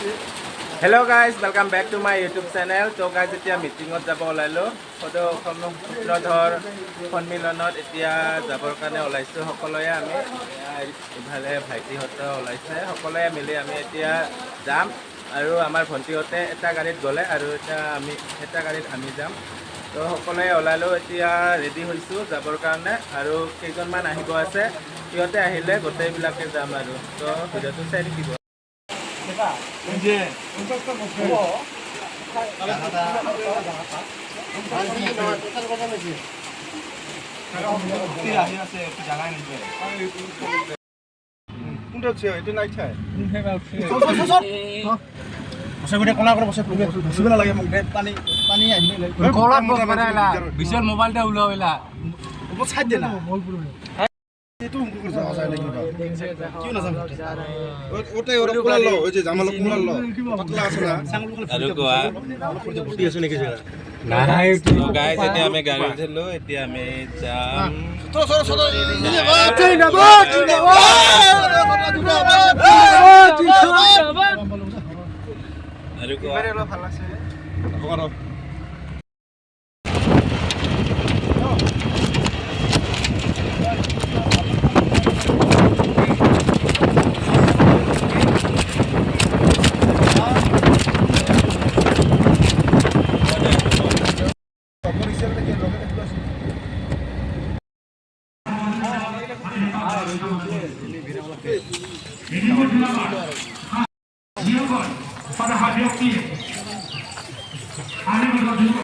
Hello guys welcome back to my YouTube channel. तो guys এতিয়া মিটিঙত যাব ওলাইলোঁ। সদৌ অসম সূত্ৰধৰ সন্মিলনত এতিয়া যাবৰ কাৰণে ওলাইছোঁ সকলোৱে। আমি ইফালে ভাইটিহঁত ওলাইছে, সকলোৱে মিলি আমি এতিয়া যাম। আৰু আমাৰ ভণ্টিহঁতে এটা গাড়ীত গ'লে আৰু এতিয়া আমি এটা গাড়ীত আমি যাম। তো সকলোৱে ওলালোঁ, এতিয়া ৰেডি হৈছোঁ যাবৰ কাৰণে। আৰু কেইজনমান আহিব আছে, সিহঁতে আহিলে গোটেইবিলাকে যাম আৰু। তো ভিডিঅ'টো চাই থাকিব। 이제 বিশাল মোবাইলটা উলাওলা ছাইড দে না itu ungkul sa sa lagi ba kiu na sam otai ora kulal lo oje jamal kulal lo patla asna আৰু গোৱা buti asu neki jara নাই তো গাইজ এতিয়া আমি গাড়ী উঠিলোঁ, এতিয়া আমি যাম। to soro soro আৰু গোৱা ভাল আছে কৰো pada hari ini hari ini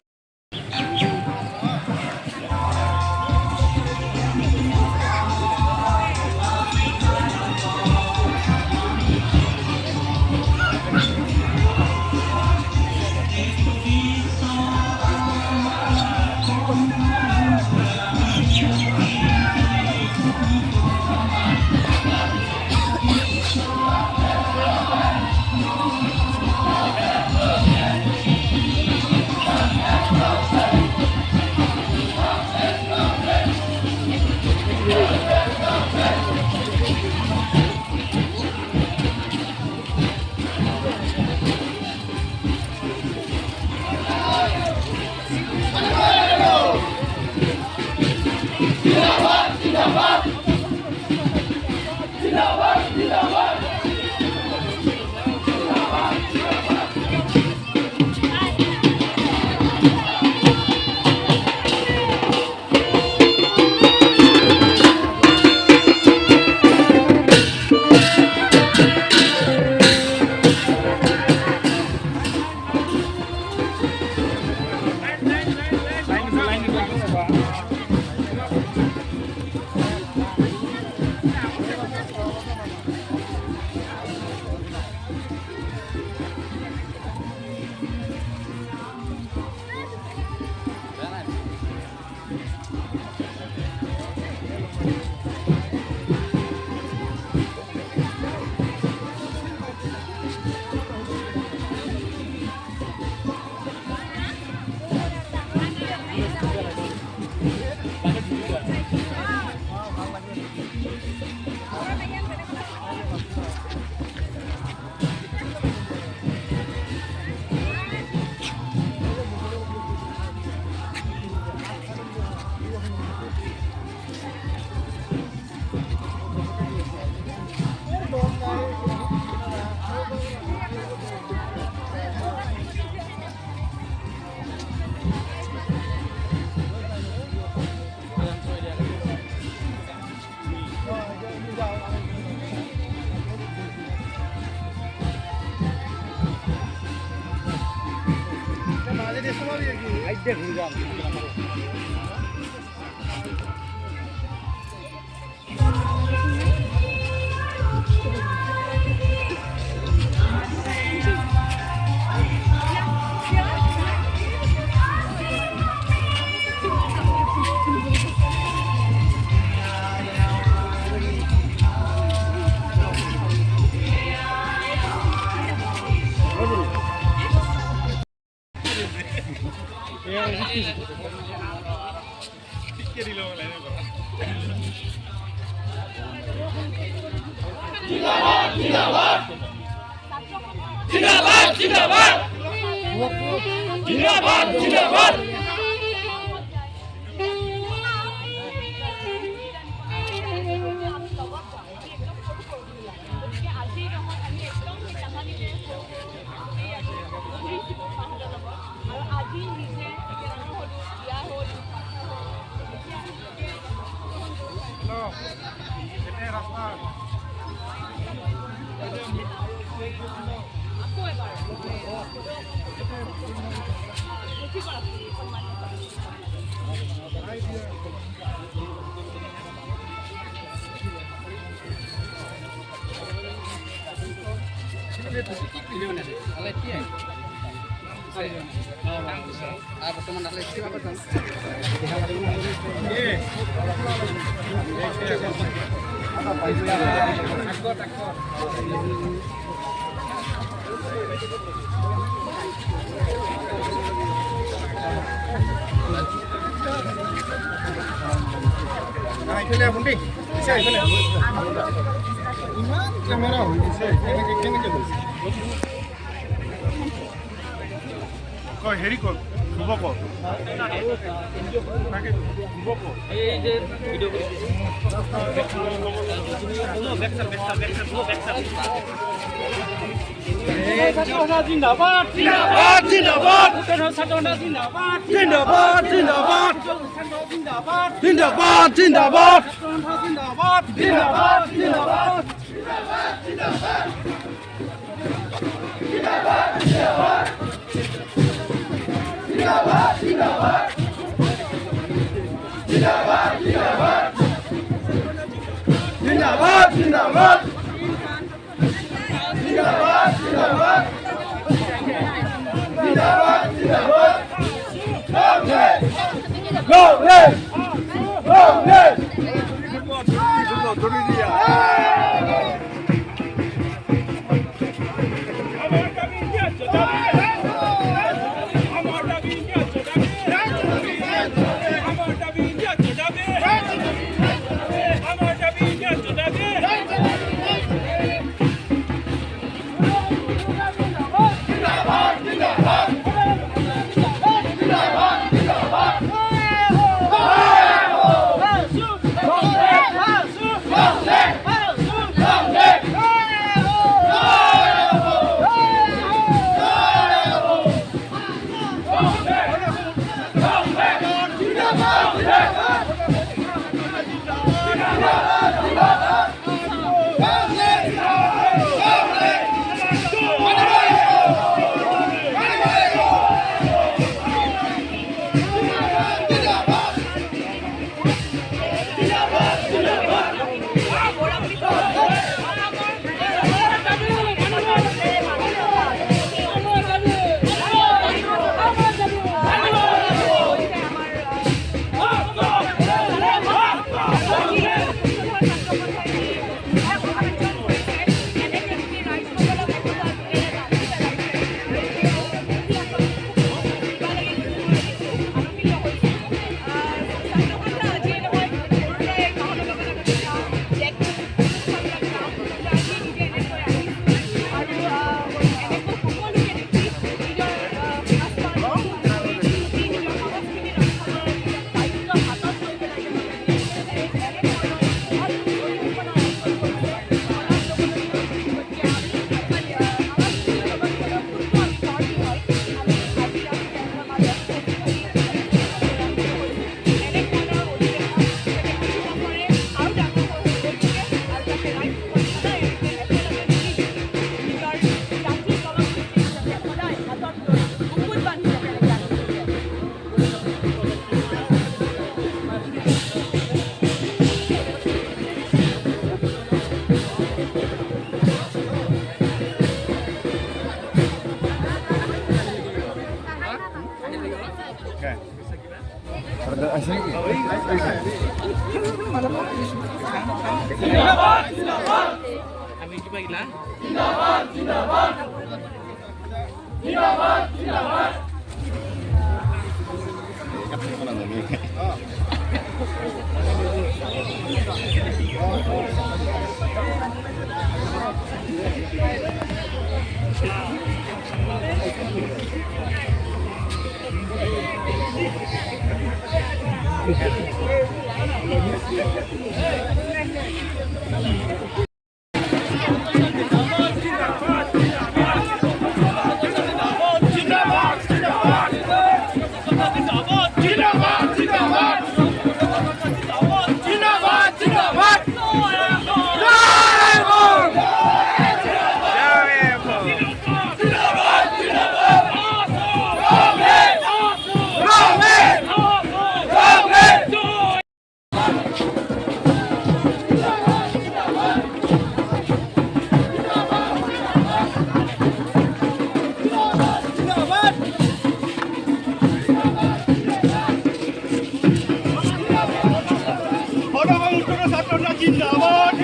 जिंदाबाद जिंदाबाद जिंदाबाद जिंदाबाद হেৰি কৰ শুভ কৰ जिंदाबाद जिंदाबाद जिंदाबाद जिंदाबाद जिंदाबाद जिंदाबाद जिंदाबाद जिंदाबाद जिंदाबाद जिंदाबाद जिंदाबाद Thank you.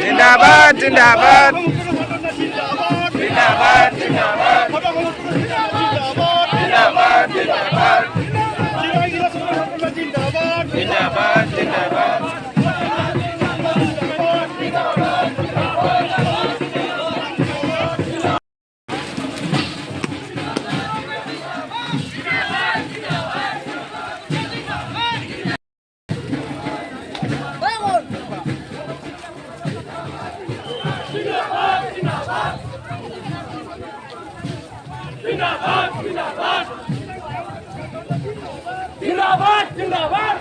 জিন্দাবাদ জিন্দাবাদ জিন্দাবাদ জিন্দাবাদ জিন্দাবাদ জিন্দাবাদ জিন্দাবাদ জিন্দাবাদ जिंदाबाद जिंदाबाद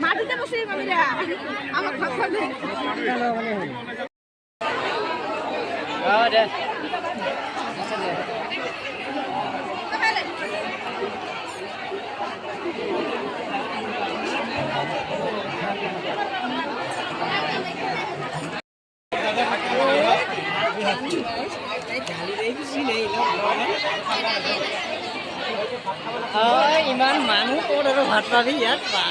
মাটিতে বসে মামিরা আমার কথা নেই ইমান মানুহ ক'ত আৰু ভাত পাবি ইয়াত পা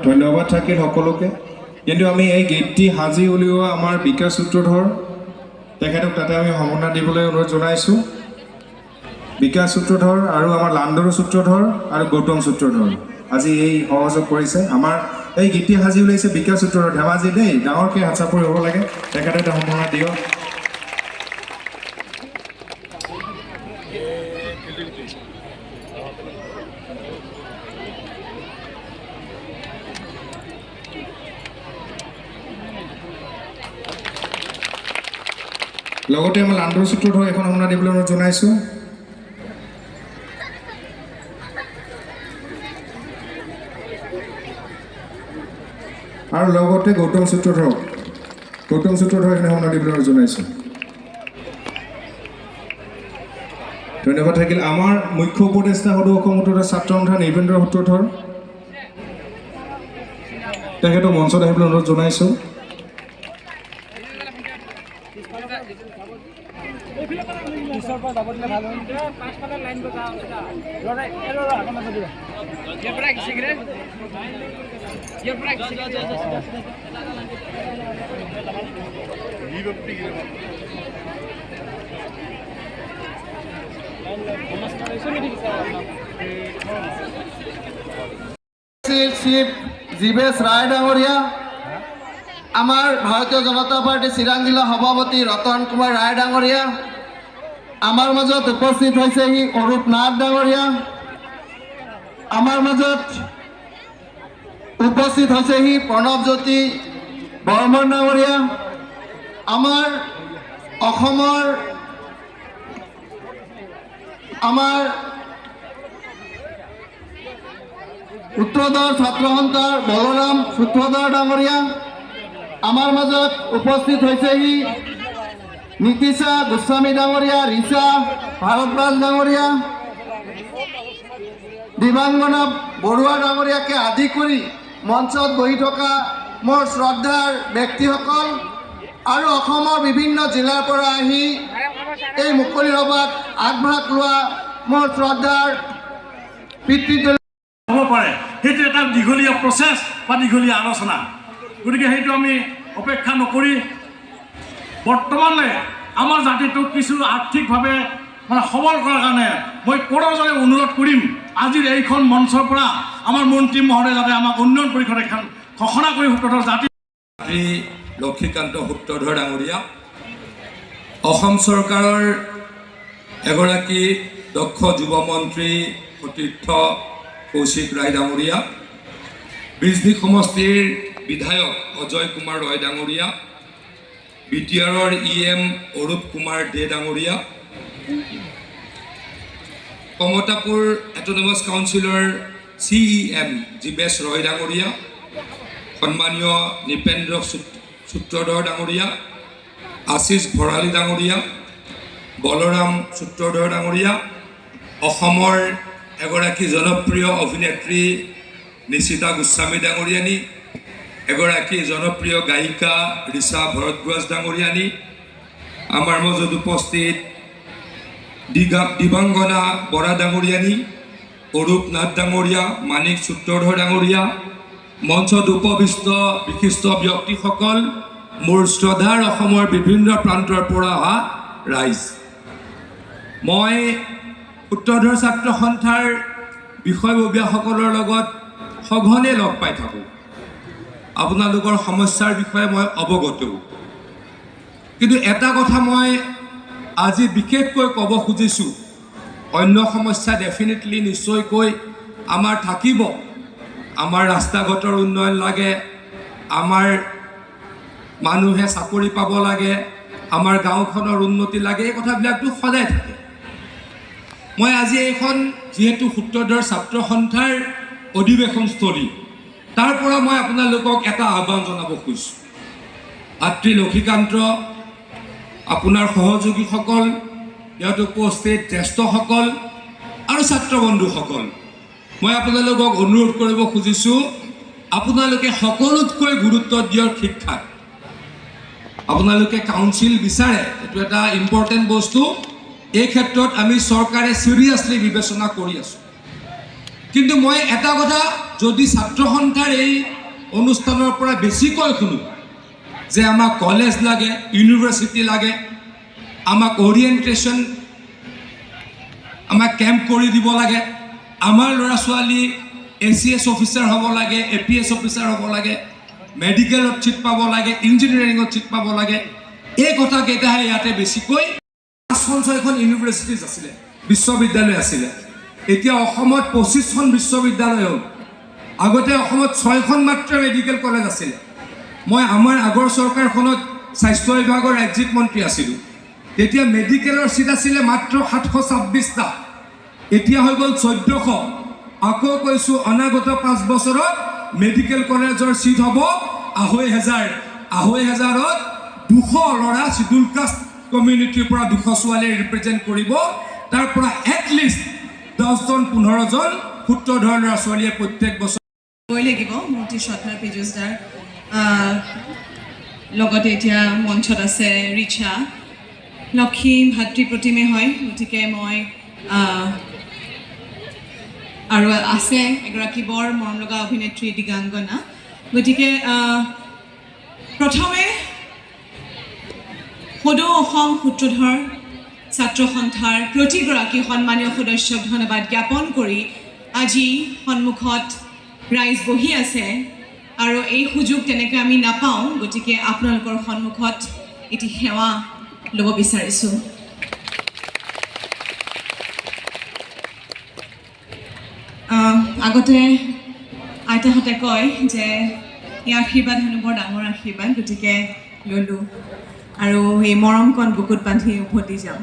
ধন্যবাদ থাকিল সকলোকে কিন্তু আমি এই গীতটি সাজি উলিওৱা আমাৰ বিকাশ সূত্ৰধৰ তেখেতক তাতে আমি সম্মাননা দিবলৈ অনুৰোধ জনাইছোঁ বিকাশ সূত্ৰধৰ আৰু আমাৰ লান্দৰ সূত্ৰধৰ আৰু গৌতম সূত্ৰধৰ আজি এই সহযোগ কৰিছে আমাৰ এই গীতটি সাজি উলিয়াইছে বিকাশ সূত্ৰধৰ ধেমাজি দেই ডাঙৰকৈ হাত চাপৰি হ'ব লাগে তেখেতে এটা সম্মাননা দিয়ক লগতে আমাৰ লান্দৰ সূত্ৰধৰ এখন সম্মাননা দিবলৈ অনুৰোধ জনাইছোঁ আৰু লগতে গৌতম সূত্ৰধৰ এখন সম্মাননা দিবলৈ অনুৰোধ জনাইছোঁ ধন্যবাদ থাকিল আমাৰ মুখ্য উপদেষ্টা সদৌ অসম সূত্ৰধৰ ছাত্ৰ সন্থা নিৰ্বেন্দ্ৰ সূত্ৰধৰ তেখেতক মঞ্চত আহিবলৈ অনুৰোধ জনাইছোঁ চিফ জীৱেশ ৰায় ডাঙৰীয়া আমাৰ ভাৰতীয় জনতা পাৰ্টি চিৰাং জিলা সভাপতি ৰতন কুমাৰ ৰায় ডাঙৰীয়া আমাৰ মাজত উপস্থিত হৈছেহি অৰূপ নাথ ডাঙৰীয়া আমাৰ মাজত উপস্থিত হৈছেহি প্ৰণৱজ্যোতি বৰ্মন ডাঙৰীয়া আমাৰ অসমৰ আমাৰ উত্তৰধৰ ছাত্ৰ সন্থাৰ বলৰাম সূত্ৰধৰ ডাঙৰীয়া আমাৰ মাজত উপস্থিত হৈছেহি নীতিশা গোস্বামী ডাঙৰীয়া ৰিচা ভাৰতৰাজ ডাঙৰীয়া দিবাংগনা বৰুৱা ডাঙৰীয়াকে আদি কৰি মঞ্চত বহি থকা মোৰ শ্ৰদ্ধাৰ ব্যক্তিসকল আৰু অসমৰ বিভিন্ন জিলাৰ পৰা আহি এই মুকলি সভাত আগভাগ লোৱা মোৰ শ্ৰদ্ধাৰ পিতৃ হ'ব পাৰে সেইটো এটা দীঘলীয়া প্ৰচেছ বা দীঘলীয়া আলোচনা গতিকে সেইটো আমি অপেক্ষা নকৰি বৰ্তমানে আমাৰ জাতিটোক কিছু আৰ্থিকভাৱে মানে সবল কৰাৰ কাৰণে মই কৰজনে অনুৰোধ কৰিম আজিৰ এইখন মঞ্চৰ পৰা আমাৰ মন্ত্ৰী মহোদয়ে যাতে আমাক উন্নয়ন পৰিষদ এখন ঘোষণা কৰি সূত্ৰধৰ জাতি লক্ষীকান্ত সূত্ৰধৰ ডাঙৰীয়া অসম চৰকাৰৰ এগৰাকী দক্ষ যুৱ মন্ত্ৰী সতীৰ্থ কৌশিক ৰায় ডাঙৰীয়া বিজনী সমষ্টিৰ বিধায়ক অজয় কুমাৰ ৰয় ডাঙৰীয়া বিটিআৰৰ EM অৰূপ কুমাৰ দে ডাঙৰীয়া কমতাপুৰ অট'নমাছ কাউন্সিলৰ CEM জীৱেশ ৰয় ডাঙৰীয়া সন্মানীয় নৃপেন্দ্ৰ সূত্ৰধৰ ডাঙৰীয়া আশিষ ভৰালী ডাঙৰীয়া বলৰাম সূত্ৰধৰ ডাঙৰীয়া অসমৰ এগৰাকী জনপ্ৰিয় অভিনেত্ৰী নিশিতা গোস্বামী ডাঙৰীয়ানী এগৰাকী জনপ্ৰিয় গায়িকা ৰিচা ভৰদ্বাজ ডাঙৰীয়ানী, আমাৰ মাজত উপস্থিত দিবাংগনা বৰা ডাঙৰীয়ানী, অৰূপ নাথ ডাঙৰীয়া, মানিক সূত্ৰধৰ ডাঙৰীয়া, মঞ্চত উপবিষ্ট বিশিষ্ট ব্যক্তিসকল, মোৰ শ্ৰদ্ধাৰ অসমৰ বিভিন্ন প্ৰান্তৰ পৰা অহা ৰাইজ, মই সূত্ৰধৰ ছাত্ৰ সন্থাৰ বিষয়ববীয়াসকলৰ লগত সঘনে লগ পাই থাকোঁ। আপোনালোকৰ সমস্যাৰ বিষয়ে মই অৱগতও, কিন্তু এটা কথা মই আজি বিশেষকৈ ক'ব খুজিছোঁ, অন্য সমস্যা ডেফিনেটলি নিশ্চয়কৈ আমাৰ থাকিব। আমাৰ ৰাস্তা ঘাটৰ উন্নয়ন লাগে, আমাৰ মানুহে চাকৰি পাব লাগে, আমাৰ গাঁওখনৰ উন্নতি লাগে, এই কথাবিলাকতো সদায় থাকে। মই আজি এইখন যিহেতু সূত্ৰধৰ ছাত্ৰ সন্থাৰ অধিৱেশনস্থলী, তাৰ পৰা মই আপোনালোকক এটা আহ্বান জনাব খুজিছোঁ। ভাতৃ লক্ষীকান্ত, আপোনাৰ সহযোগীসকল, ইয়াত উপস্থিত জ্যেষ্ঠসকল আৰু ছাত্ৰ বন্ধুসকল, মই আপোনালোকক অনুৰোধ কৰিব খুজিছোঁ, আপোনালোকে সকলোতকৈ গুৰুত্ব দিয়ক শিক্ষাত। আপোনালোকে কাউন্সিল বিচাৰে, এইটো এটা ইম্পৰ্টেণ্ট বস্তু। এই ক্ষেত্ৰত আমি চৰকাৰে চিৰিয়াছলি বিবেচনা কৰি আছোঁ। কিন্তু মই এটা কথা যদি ছাত্ৰ সন্থাৰ এই অনুষ্ঠানৰ পৰা বেছিকৈ শুনো যে আমাক কলেজ লাগে, ইউনিভাৰ্চিটি লাগে, আমাক অৰিয়েণ্টেশ্যন, আমাক কেম্প কৰি দিব লাগে, আমাৰ ল'ৰা ছোৱালী ACS অফিচাৰ হ'ব লাগে, APS অফিচাৰ হ'ব লাগে, মেডিকেলত ছিট পাব লাগে, ইঞ্জিনিয়াৰিঙত ছিট পাব লাগে, এই কথাকেইটাহে ইয়াতে বেছিকৈ। 5-6খন ইউনিভাৰ্চিটিজ আছিলে, বিশ্ববিদ্যালয় আছিলে, এতিয়া অসমত 25খন বিশ্ববিদ্যালয় হ'ল। আগতে অসমত 6খন মাত্ৰ মেডিকেল কলেজ আছিলে। মই আমাৰ আগৰ চৰকাৰখনত স্বাস্থ্য বিভাগৰ ৰাজ্যিক মন্ত্ৰী আছিলোঁ, তেতিয়া মেডিকেলৰ ছিট আছিলে মাত্ৰ 726টা, এতিয়া হৈ গ'ল 1400। আকৌ কৈছোঁ অনাগত 5 বছৰত মেডিকেল কলেজৰ ছিট হ'ব 2500। 2500ত 200 ল'ৰা চিডুল কাষ্ট কমিউনিটিৰ পৰা 200 ছোৱালীয়ে ৰিপ্ৰেজেণ্ট কৰিব, তাৰ পৰা এটলিষ্ট 10-15জন সূত্ৰধৰ ল'ৰা ছোৱালীয়ে প্ৰত্যেক বছৰ লাগিব। মূৰ্তি শ্ৰদ্ধাৰ পীযুষদাৰ লগতে এতিয়া মঞ্চত আছে ৰিচা, লক্ষী ভাতৃ প্ৰতিমে হয়, গতিকে মই আৰু আছে এগৰাকী বৰ মৰম লগা অভিনেত্ৰী দিগাংগনা। গতিকে প্ৰথমে সদৌ অসম সূত্ৰধৰ ছাত্ৰ সন্থাৰ প্ৰতিগৰাকী সন্মানীয় সদস্যক ধন্যবাদ জ্ঞাপন কৰি আজি সন্মুখত ৰাইজ বহি আছে আৰু এই সুযোগ তেনেকৈ আমি নাপাওঁ, গতিকে আপোনালোকৰ সন্মুখত এটি সেৱা ল'ব বিচাৰিছোঁ। আগতে আইতাহঁতে কয় যে এই আশীৰ্বাদ হেনো বৰ ডাঙৰ আশীৰ্বাদ, গতিকে ল'লোঁ আৰু এই মৰমকণ বুকুত বান্ধি উভতি যাওঁ।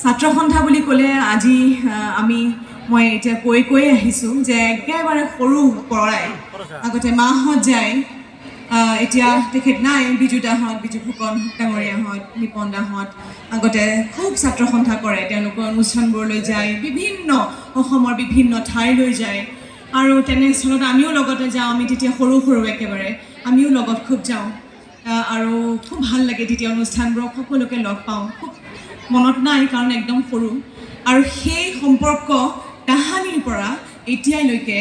ছাত্ৰ সন্থা বুলি ক'লে আজি মই এতিয়া কৈ আহিছোঁ যে একেবাৰে সৰু পৰাই আগতে মাহঁত যায়, এতিয়া তেখেত নাই, বিজু দাহঁত, বিজু ফুকন ডাঙৰীয়াহঁত, নিপন দাহঁত আগতে খুব ছাত্ৰ সন্থা কৰে, তেওঁলোকৰ অনুষ্ঠানবোৰলৈ যায়, বিভিন্ন অসমৰ বিভিন্ন ঠাইলৈ যায় আৰু তেনেস্থলত আমিও লগতে যাওঁ। আমি তেতিয়া সৰু একেবাৰে আমিও লগত খুব যাওঁ আৰু খুব ভাল লাগে তেতিয়া অনুষ্ঠানবোৰক সকলোকে লগ পাওঁ। খুব মনত নাই কাৰণ একদম সৰু, আৰু সেই সম্পৰ্ক তাহানিৰ পৰা এতিয়ালৈকে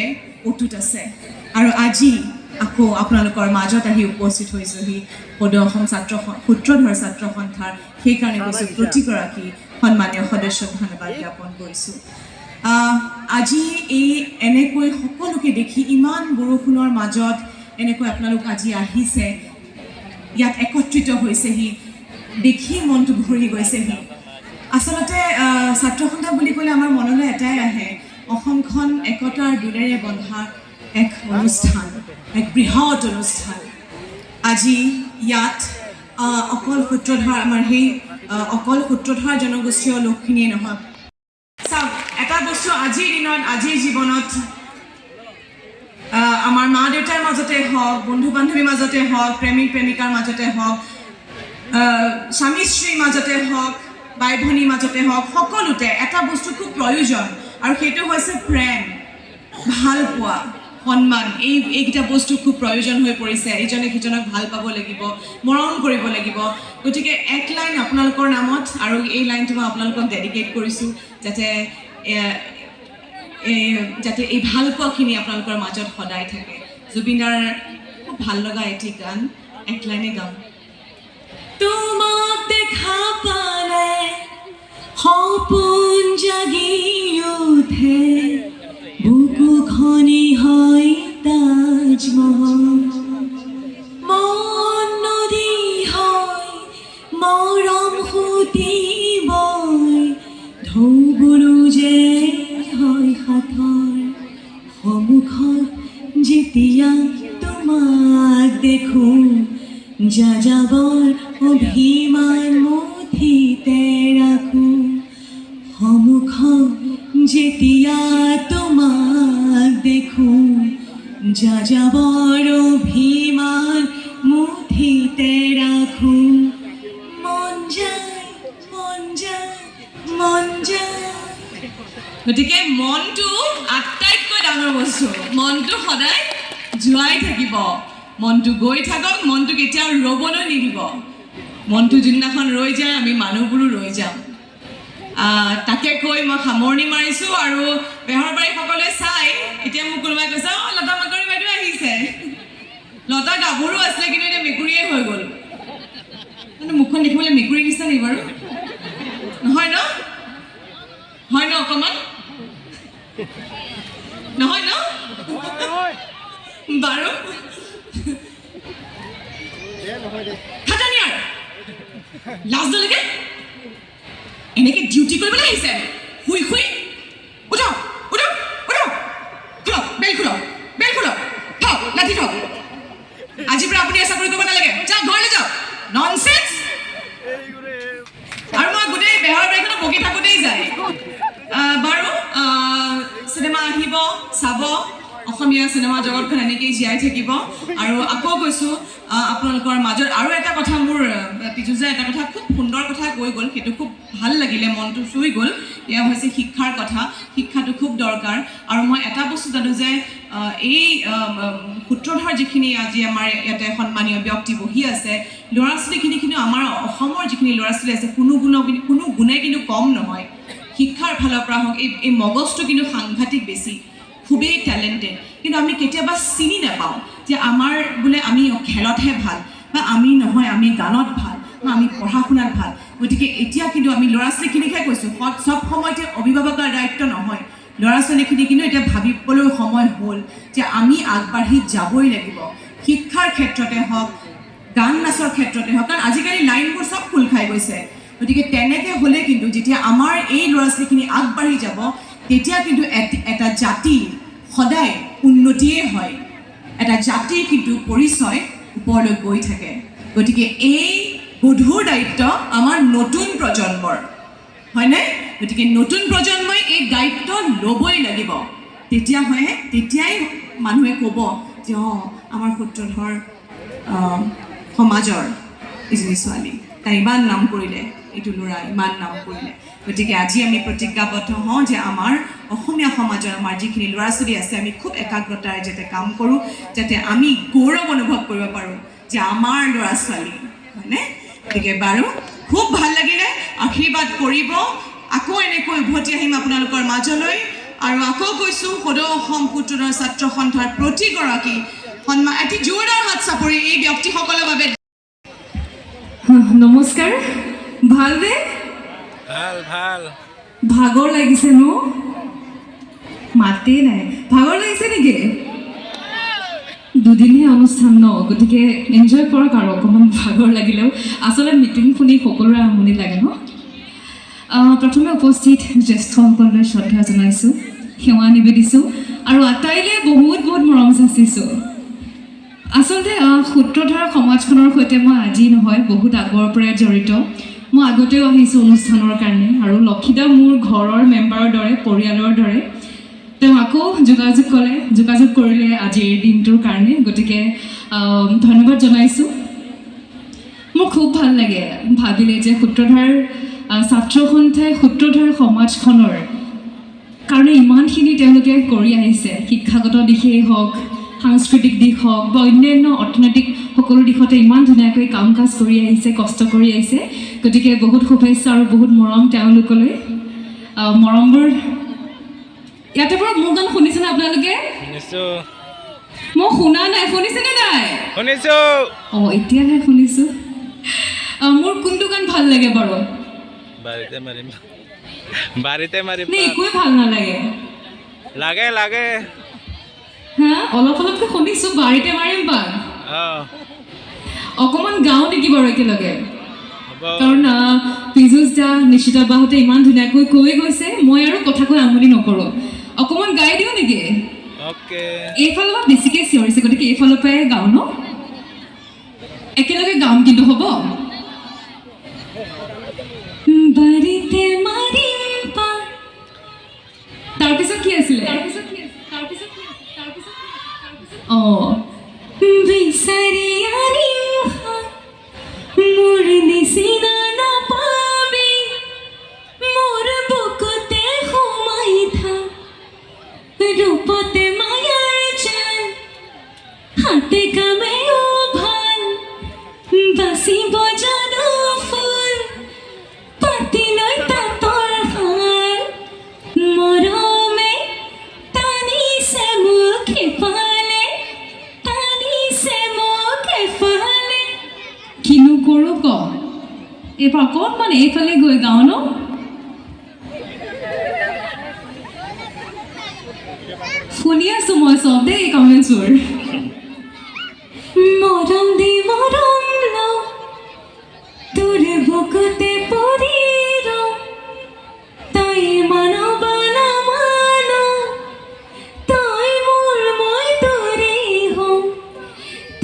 অটুট আছে। আৰু আজি আকৌ আপোনালোকৰ মাজত আহি উপস্থিত হৈছোহি সদৌ অসম সূত্ৰধৰ ছাত্ৰ সন্থাৰ, সেইকাৰণে কৈছোঁ প্ৰতিগৰাকী সন্মানীয় সদস্যক ধন্যবাদ জ্ঞাপন কৰিছোঁ। আজি এই এনেকৈ সকলোকে দেখি ইমান বৰষুণৰ মাজত এনেকৈ আপোনালোক আজি আহিছে, ইয়াত একত্ৰিত হৈছেহি, দেখি মনটো ভৰি গৈছেহি। আচলতে ছাত্ৰ সন্থা বুলি ক'লে আমাৰ মনলৈ এটাই আহে, অসমখন একতাৰ দোলেৰে বন্ধা এক অনুষ্ঠান, এক বৃহৎ অনুষ্ঠান। আজি ইয়াত অকল সূত্ৰধৰ আমাৰ সেই অকল সূত্ৰধৰ জনগোষ্ঠীয় লোকখিনিয়ে নহয়, চাওক এটা বস্তু আজিৰ দিনত, আজিৰ জীৱনত আমাৰ মা দেউতাৰ মাজতে হওক, বন্ধু বান্ধৱীৰ মাজতে হওক, প্ৰেমিক প্ৰেমিকাৰ মাজতে হওক, স্বামী স্ত্ৰীৰ মাজতে হওক, বাই ভনীৰ মাজতে হওক, সকলোতে এটা বস্তু খুব প্ৰয়োজন, আৰু সেইটো হৈছে প্ৰেম, ভাল পোৱা। সন্মান এইকেইটা বস্তু খুব প্ৰয়োজন হৈ পৰিছে ইজনে সিজনক ভাল পাব লাগিব মৰম কৰিব লাগিব গতিকে এক লাইন আপোনালোকৰ নামত আৰু এই লাইনটো মই আপোনালোকক ডেডিকেট কৰিছোঁ যাতে এই ভাল পোৱাখিনি আপোনালোকৰ মাজত সদায় থাকে জুবিনাৰ খুব ভাল লগা এটি গান এক লাইনে গাম তোমাক দেখা পালে সপোন জাগি উঠে বুকুখনি হয় তাজমহল মন নদী হয় মৰম সুতি বয় ঢৌ বুৰুজে হয় সাঁথৰ সন্মুখত যেতিয়া তোমাক দেখোঁ যাযাবৰ অভিমান মুঠিতে ৰাখোঁ সন্মুখত যেতিয়া তোমাক দেখোঁ যাযাবৰ অভিমান মুঠিতে ৰাখোঁ মন যায় মন যায় মন যায় গতিকে মনটো আটাইতকৈ ডাঙৰ বস্তু মনটো সদায় জোৱাই থাকিব মনটো গৈ থাকক মনটো কেতিয়াও ৰ'বলৈ নিদিব মনটো যোনদিনাখন ৰৈ যায় আমি মানুহবোৰো ৰৈ যাম তাকে কৈ মই সামৰণি মাৰিছোঁ আৰু বেহৰবাৰী সকলোৱে চাই এতিয়া মোক কোনোবাই কৈছে অঁ লতা মাকৰি বাইদেউ আহিছে লতা গাভৰু আছিলে কিন্তু এতিয়া মেকুৰীয়ে হৈ গ'ল কিন্তু মুখখন দেখিবলৈ মেকুৰী নিচিনা নেকি বাৰু নহয় ন হয় ন অকণমান নহয় ন বাৰু খাটানিয়াৰ লাজলৈকে এনেকৈ ডিউটি কৰিবলৈ আহিছে শুই শুই উঠক উঠক উঠক খোলক বেল খোলক থওক লাঠি থওক আজিৰ পৰা আপুনি চাকৰি কৰিব নালাগে যাওক ঘৰলৈ যাওক ননচেন্স আৰু মই গোটেই বেহৰবাৰীখনত বকি থাকোঁতেই যায় বাৰু চিনেমা আহিব চাব অসমীয়া চিনেমা জগতখন এনেকৈয়ে জীয়াই থাকিব আৰু আকৌ কৈছোঁ আপোনালোকৰ মাজত আৰু এটা কথা মোৰ পিজুজে এটা কথা খুব সুন্দৰ কথা কৈ গ'ল সেইটো খুব ভাল লাগিলে মনটো চুই গ'ল এয়া হৈছে শিক্ষাৰ কথা শিক্ষাটো খুব দৰকাৰ আৰু মই এটা বস্তু জানো যে এই সূত্ৰধাৰ যিখিনি আজি আমাৰ ইয়াতে সন্মানীয় ব্যক্তি বহি আছে ল'ৰা ছোৱালীখিনি কিন্তু আমাৰ অসমৰ যিখিনি ল'ৰা ছোৱালী আছে কোনো গুণে কিন্তু কম নহয় শিক্ষাৰ ফালৰ পৰা হওক এই মগজটো কিন্তু সাংঘাতিক বেছি খুবেই টেলেণ্টেড কিন্তু আমি কেতিয়াবা চিনি নাপাওঁ যে আমাৰ বোলে আমি খেলতহে ভাল বা আমি নহয় আমি গানত ভাল বা আমি পঢ়া শুনাত ভাল গতিকে এতিয়া কিন্তু আমি ল'ৰা ছোৱালীখিনিকহে কৈছোঁ চব সময়তে অভিভাৱকৰ দায়িত্ব নহয় ল'ৰা ছোৱালীখিনি কিন্তু এতিয়া ভাবিবলৈ সময় হ'ল যে আমি আগবাঢ়ি যাবই লাগিব শিক্ষাৰ ক্ষেত্ৰতে হওক গান নাচৰ ক্ষেত্ৰতে হওক কাৰণ আজিকালি লাইনবোৰ চব খোল খাই গৈছে গতিকে তেনেকৈ হ'লে কিন্তু যেতিয়া আমাৰ এই ল'ৰা ছোৱালীখিনি আগবাঢ়ি যাব তেতিয়া কিন্তু এটা জাতি সদায় উন্নতিয়ে হয় এটা জাতিৰ কিন্তু পৰিচয় ওপৰলৈ গৈ থাকে গতিকে এই গধুৰ দায়িত্ব আমাৰ নতুন প্ৰজন্মৰ হয়নে গতিকে নতুন প্ৰজন্মই এই দায়িত্ব ল'বই লাগিব তেতিয়াই মানুহে ক'ব যে অঁ আমাৰ সূত্ৰধৰ সমাজৰ এজনী ছোৱালী তাই ইমান নাম কৰিলে এইটো ল'ৰা ইমান নাম কৰিলে গতিকে আজি আমি প্ৰতিজ্ঞাবদ্ধ হওঁ যে আমাৰ অসমীয়া সমাজৰ আমাৰ যিখিনি ল'ৰা ছোৱালী আছে আমি খুব একাগ্ৰতাৰে যাতে কাম কৰোঁ যাতে আমি গৌৰৱ অনুভৱ কৰিব পাৰোঁ যে আমাৰ ল'ৰা ছোৱালী হয়নে গতিকে বাৰু খুব ভাল লাগিলে আশীৰ্বাদ কৰিব আকৌ এনেকৈ উভতি আহিম আপোনালোকৰ মাজলৈ আৰু আকৌ কৈছোঁ সদৌ অসম সূত্ৰধৰ ছাত্ৰ সন্থাৰ প্ৰতিগৰাকী সন্মান এটি জোৰদাৰ হাত চাপৰি এই ব্যক্তিসকলৰ বাবে নমস্কাৰ ভালনে ভাল ভাল ভাগৰ লাগিছে ন মাতেই নাই ভাগৰ লাগিছে নেকি দুদিনীয়া অনুষ্ঠান ন গতিকে এনজয় কৰক আৰু অকণমান ভাগৰ লাগিলেও আচলতে মিটিং শুনি সকলোৰে আমনি লাগে ন প্ৰথমে উপস্থিত জ্যেষ্ঠসকললৈ শ্ৰদ্ধা জনাইছোঁ সেৱা নিবেদিছোঁ আৰু আটাইলৈ বহুত বহুত মৰম যাচিছোঁ আচলতে সূত্ৰধাৰ সমাজখনৰ সৈতে মই আজি নহয় বহুত আগৰ পৰাই জড়িত মই আগতেও আহিছোঁ অনুষ্ঠানৰ কাৰণে আৰু লক্ষীদা মোৰ ঘৰৰ মেম্বাৰৰ দৰে পৰিয়ালৰ দৰে তেওঁ আকৌ যোগাযোগ কৰিলে আজিৰ দিনটোৰ কাৰণে গতিকে ধন্যবাদ জনাইছোঁ মোৰ খুব ভাল লাগে ভাবিলে যে সূত্ৰধাৰ ছাত্ৰ সন্থাই সূত্ৰধাৰ সমাজখনৰ কাৰণে ইমানখিনি তেওঁলোকে কৰি আহিছে, শিক্ষাগত দিশেই হওক, সাংস্কৃতিক দিশ হওক বা অন্যান্য অৰ্থনৈতিক সকলো দিশতে ইমান ধুনীয়াকৈ কাম কাজ কৰি আহিছে, কষ্ট কৰি আহিছে। গতিকে বহুত শুভেচ্ছা আৰু বহুত মৰম তেওঁলোকলৈ। মৰমবোৰ ইয়াতে পৰা মোৰ গান শুনিছেনে আপোনালোকে? মই শুনা নাই, শুনিছেনে নাই? শুনিছোঁ। অঁ, এতিয়াহে শুনিছোঁ। মোৰ কোনটো গান ভাল লাগে বাৰু? বাৰীতে মাৰিম, বাৰীতে মাৰিম। নে একোৱে ভাল নালাগে? লাগে লাগে। হা, অলপ অলপকৈ শুনিছোঁ বাৰীতে মাৰিম পাত। অকণমান গাওঁ নেকি বাৰু একেলগে? কাৰণ পীযুষ দা, নিশিতা বাহঁতে ইমান ধুনীয়াকৈ কৈ গৈছে, মই আৰু কথা কৈ আমনি নকৰোঁ। অকণমান গাই দিওঁ নেকি? এইফালৰ পৰা বেছিকৈ চিঞৰিছে, গতিকে এইফালৰ পৰাই গাওঁ ন? একেলগে গাম কিন্তু, হ'ব? বাৰীতে মাৰিম পাত। তাৰপিছত কি আছিলে? অঁ, বিচাৰি আনিম মোৰ নিচিনা নাপাবি, মোৰ বুকুতে সোমাই থাক, ৰূপতে মায়াৰ জাল, হাতে কামেও ভাল, বাচিব জানো ফুল, পাতি লৈ তাঁতৰ শাল, মৰমে টানিছে মোক সিফালে, টানিছে মোক এফালে। কিনো কৰোঁ ক, এইবাৰ অকণমান এইফালে গৈ গাওঁ ন? শুনি আছোঁ মই চব দেই কমেণ্টছবোৰ। মৰম দি মৰম লওঁ, তোৰ বুকুতে পৰি ৰওঁ, তই মানব নামানো, তই মোৰ মই তোৰে হওঁ,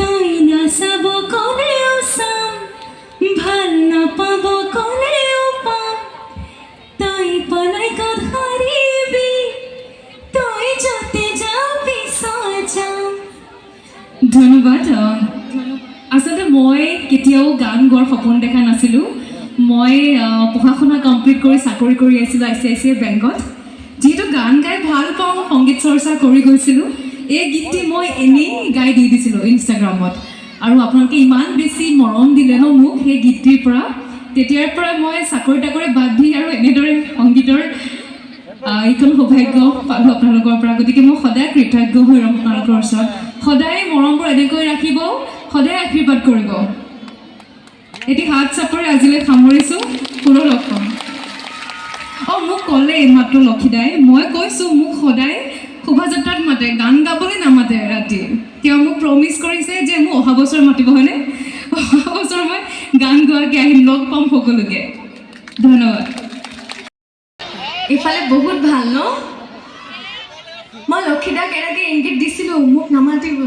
তই নাচাব ক'লেও চাম, ভাল নাপাব ক'লেও পাম, তই পলাই ক'ত হাৰিবি, তই য'তে যাওঁ পিছত যাম। ধন্যবাদ। আচলতে মই কেতিয়াও গান গোৱাৰ সপোন দেখা নাছিলোঁ। মই পঢ়া শুনা কমপ্লিট কৰি চাকৰি কৰি আছিলোঁ ICICI বেংকত। যিহেতু গান গাই ভাল পাওঁ, সংগীত চৰ্চা কৰি গৈছিলোঁ, এই গীতটি মই এনেই গাই দি দিছিলোঁ ইনষ্টাগ্ৰামত। আৰু আপোনালোকে ইমান বেছি মৰম দিলে ন মোক সেই গীতটিৰ পৰা, তেতিয়াৰ পৰা মই চাকৰি তাকৰি বাদ দি আৰু এনেদৰে সংগীতৰ এইখন সৌভাগ্য পালোঁ আপোনালোকৰ পৰা। গতিকে মই সদায় কৃতজ্ঞ হৈ ৰ'ম আপোনালোকৰ ওচৰত। সদায় মৰমবোৰ এনেকৈ ৰাখিব, সদায় আশীৰ্বাদ কৰিব। এটি হাত চাপৰি আজিলৈ সামৰিছোঁ, পুনৰ লগ পাম। অঁ, মোক ক'লে এইমাত্ৰ লক্ষীদাই, মই কৈছোঁ মোক সদায় শোভাযাত্ৰাত মাতে, গান গাবলৈ নামাতে ৰাতি। তেওঁ মোক প্ৰমিছ কৰিছে যে মোক অহা বছৰ মাতিব, হয়নে? অহা বছৰ মই গান গোৱাকৈ আহিম, লগ পাম সকলোকে। ধন্যবাদ। ইফালে বহুত ভাল ন? মই লক্ষীদাক এনেকৈ ইংগিত দিছিলোঁ মোক নামাতিব।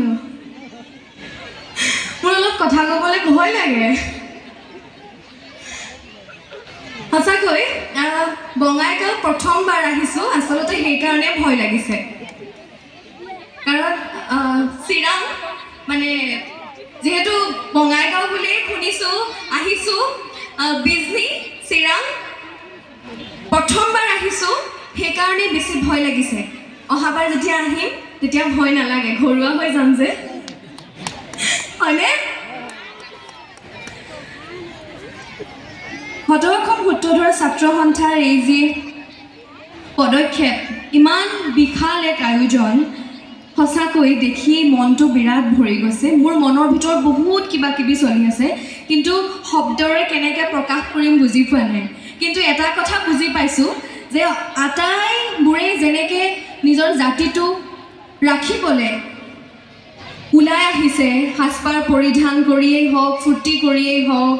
মোৰ অলপ কথা ক'বলৈ ভয় লাগে সঁচাকৈ। বঙাইগাঁও প্ৰথমবাৰ আহিছোঁ, আচলতে সেইকাৰণে ভয় লাগিছে। কাৰণ চিৰাং মানে যিহেতু বঙাইগাঁও বুলিয়ে শুনিছোঁ, আহিছোঁ বিজনী, চিৰাং প্ৰথমবাৰ আহিছোঁ, সেইকাৰণে বেছি ভয় লাগিছে। অহাবাৰ যেতিয়া আহিম তেতিয়া ভয় নালাগে, ঘৰুৱা হৈ যাম যে, হয়নে? সদৰখন সূত্ৰধৰ ছাত্ৰ সন্থাৰ এই যি পদক্ষেপ, ইমান বিশাল এক আয়োজন, সঁচাকৈ দেখি মনটো বিৰাট ভৰি গৈছে। মোৰ মনৰ ভিতৰত বহুত কিবা কিবি চলি আছে, কিন্তু শব্দৰে কেনেকৈ প্ৰকাশ কৰিম বুজি পোৱা নাই। কিন্তু এটা কথা বুজি পাইছোঁ যে আটাইবোৰে যেনেকৈ নিজৰ জাতিটো ৰাখিবলৈ ওলাই আহিছে, সাজপাৰ পৰিধান কৰিয়েই হওক, ফূৰ্তি কৰিয়েই হওক,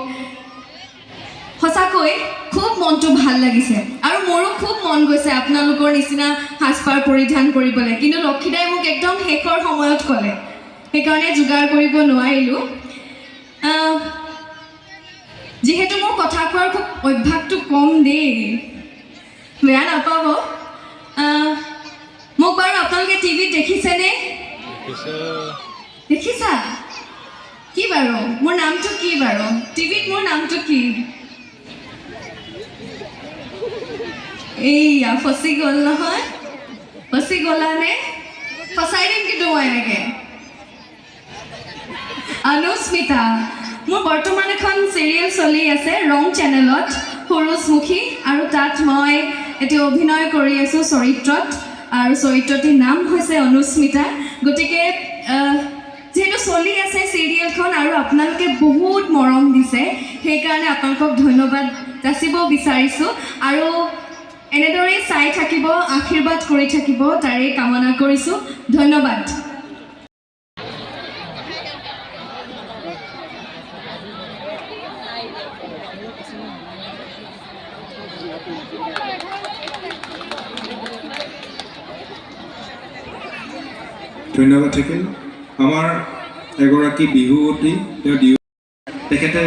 সঁচাকৈ খুব মনটো ভাল লাগিছে। আৰু মোৰো খুব মন গৈছে আপোনালোকৰ নিচিনা সাজপাৰ পৰিধান কৰিবলৈ, কিন্তু লক্ষীদাই মোক একদম শেষৰ সময়ত ক'লে, সেইকাৰণে যোগাৰ কৰিব নোৱাৰিলোঁ। যিহেতু মোৰ কথা কোৱাৰ খুব অভ্যাসটো কম দেই, বেয়া নাপাব। মোক বাৰু আপোনালোকে টিভিত দেখিছেনে? দেখিছা? কি বাৰু মোৰ নামটো কি বাৰু? টিভিত মোৰ নামটো কি? এইয়া ফচি গ'ল নহয়। ফচি গলানে ফচাই দিম কিন্তু মই এনেকৈ অনুস্মিতা মোৰ বৰ্তমান এখন চিৰিয়েল চলি আছে ৰং চেনেলত সৰুজমুখী আৰু তাত মই এতিয়া অভিনয় কৰি আছোঁ চৰিত্ৰত আৰু চৰিত্ৰটিৰ নাম হৈছে অনুস্মিতা গতিকে যিহেতু চলি আছে চিৰিয়েলখন আৰু আপোনালোকে বহুত মৰম দিছে সেইকাৰণে আপোনালোকক ধন্যবাদ যাচিব বিচাৰিছোঁ আৰু এনেদৰেই চাই থাকিব আশীৰ্বাদ কৰি থাকিব তাৰে কামনা কৰিছোঁ ধন্যবাদ ধন্যবাদ থাকিল আমাৰ এগৰাকী বিহুৱতী তেখেতে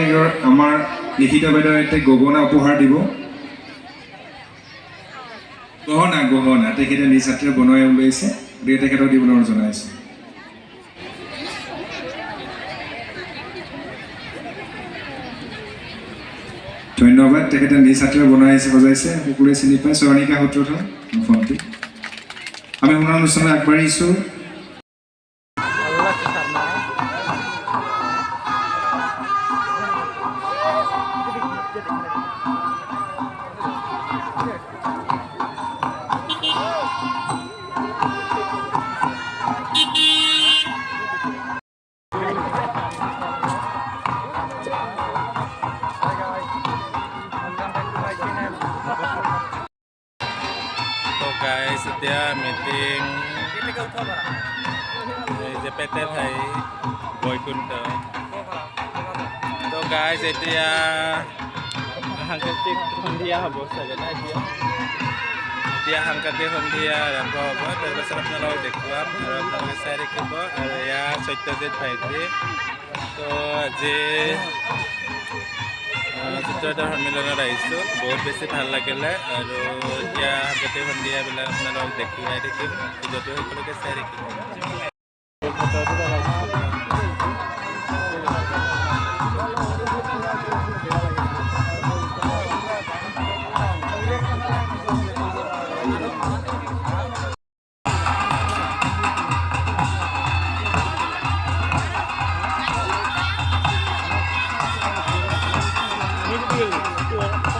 আমাৰ লিখিত বাইদেউতে গগনা উপহাৰ দিব গহনা তেখেতে নিজ হাতেৰে বনাই উলিয়াইছে গতিকে তেখেতক দিবলৈ জনাইছে ধন্যবাদ তেখেতে নিজ হাতেৰে বনাইছে সজাইছে সকলোৱে চিনি পায় চয়নিকা সূত্ৰধৰ ভণ্টি আমি শুনা অনুষ্ঠানলৈ আগবাঢ়িছোঁ guys, এতিয়া মিটিং এই যে পেটে ভাই বৈকুণ্ঠ তো গাইজ এতিয়া সাংস্কৃতিক সন্ধিয়া হ'ব চাগে না এতিয়া সাংস্কৃতিক সন্ধিয়া আৰম্ভ হ'ব তাৰপাছত আপোনালোকক দেখুৱাম আৰু আপোনালোকে চাই থাকিব আৰু এয়া সত্যজিৎ ভাইটি তো আজি চিত্ৰতৰ সন্মিলনত আহিছোঁ বহুত বেছি ভাল লাগিলে আৰু এতিয়া সাংস্কৃতিক সন্ধিয়াবিলাক আপোনালোকক দেখুৱাই থাকিম ভিডিঅ'টো সকলোকে চাই থাকিম Thank you.